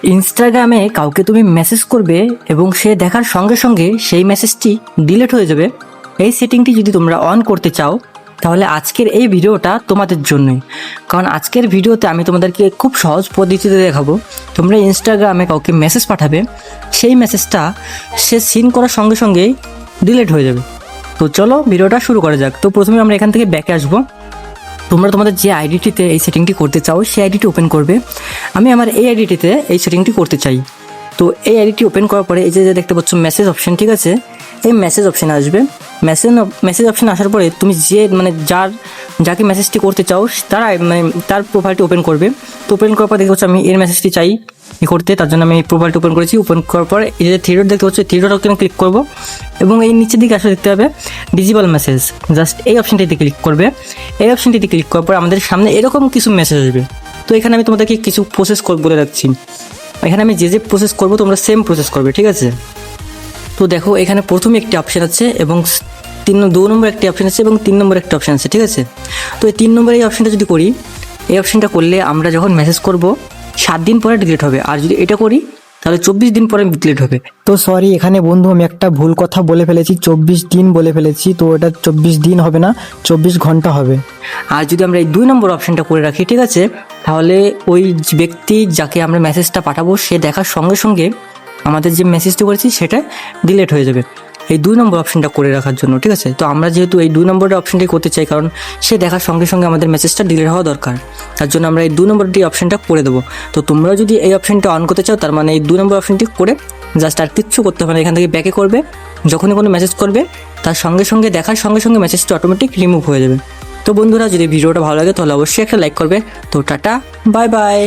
ইনস্টাগ্রামে কাউকে তুমি মেসেজ করবে এবং সে দেখার সঙ্গে সঙ্গে সেই মেসেজটি ডিলিট হয়ে যাবে, এই সেটিংটি যদি তোমরা অন করতে চাও তাহলে আজকের এই ভিডিওটা তোমাদের জন্যই। কারণ আজকের ভিডিওতে আমি তোমাদেরকে খুব সহজ পদ্ধতিতে দেখাবো তোমরা ইনস্টাগ্রামে কাউকে মেসেজ পাঠাবে, সেই মেসেজটা সে সিন করার সঙ্গে সঙ্গেই ডিলিট হয়ে যাবে। তো চলো ভিডিওটা শুরু করা যাক। তো প্রথমে আমরা এখান থেকে ব্যাকে আসবো। তোমরা তোমাদের যে আইডিটিতে এই সেটিংটি করতে চাও সেই আইডিটি ওপেন করবে। আমি আমার এই আইডিটিতে এই সেটিংটি করতে চাই। তো এই আইডিটি ওপেন করার পরে এই যে দেখতে পাচ্ছ মেসেজ অপশন, ঠিক আছে, এই মেসেজ অপশানে আসবে। মেসেজ অপশান আসার পরে তুমি যে যাকে মেসেজটি করতে চাও তার প্রোফাইলটি ওপেন করবে। তো ওপেন করার পর দেখতে পাচ্ছ আমি এর মেসেজটি চাই করতে, তার জন্য আমি প্রোফাইলটি ওপেন করেছি। ওপেন করার পর এই যে থ্রি ডট দেখতে পাচ্ছ, থ্রি ডট অপশানে ক্লিক করবো এবং এই নিচের দিকে আসলে দেখতে হবে ডিজিবল মেসেজ, জাস্ট এই অপশানটিতে ক্লিক করবে। এই অপশানটিতে ক্লিক করার পর আমাদের সামনে এরকম কিছু মেসেজ আসবে। তো এখানে আমি তোমাদেরকে কিছু প্রসেস বলে রাখছি। এখানে আমি যে প্রসেস করবো তোমরা সেম প্রসেস করবে, ঠিক আছে। তো দেখো এখানে প্রথমে একটি অপশান আছে এবং 2 নম্বর একটি অপশান আছে এবং 3 নম্বর একটা অপশান আছে, ঠিক আছে। তো এই 3 নম্বর এই অপশানটা যদি করি, এই অপশানটা করলে আমরা যখন মেসেজ করব 7 দিন পরে ডিলিট হবে, আর যদি এটা করি তাহলে 24 দিন পরে ডিলিট হবে। তো সরি এখানে বন্ধু আমি একটা ভুল কথা বলে ফেলেছি, 24 দিন বলে ফেলেছি। তো এটা 24 দিন হবে না, 24 ঘন্টা হবে। আর যদি আমরা এই 2 নম্বর অপশানটা করে রাখি, ঠিক আছে, তাহলে ওই ব্যক্তি যাকে আমরা মেসেজটা পাঠাবো সে দেখার সঙ্গে সঙ্গে আমাদের যে মেসেজটা করেছি সেটা ডিলিট হয়ে যাবে, এই 2 নম্বর অপশানটা করে রাখার জন্য, ঠিক আছে। তো আমরা যেহেতু এই 2 নম্বরের অপশানটি করতে চাই, কারণ সে দেখার সঙ্গে সঙ্গে আমাদের মেসেজটা ডিলিট হওয়া দরকার, তার জন্য আমরা এই 2 নম্বরটি অপশানটা করে দেবো। তো তোমরাও যদি এই অপশানটা অন করতে চাও, তার মানে এই 2 নম্বর অপশানটি করে জাস্ট আর কিচ্ছু করতে হবে না, এখান থেকে ব্যাকে করবে। যখনই কোনো মেসেজ করবে তার সঙ্গে সঙ্গে দেখার সঙ্গে সঙ্গে মেসেজটা অটোমেটিক রিমুভ হয়ে যাবে। তো বন্ধুরা, যদি ভিডিওটা ভালো লাগে তাহলে অবশ্যই একটা লাইক করবে। তো টাটা, বাই বাই।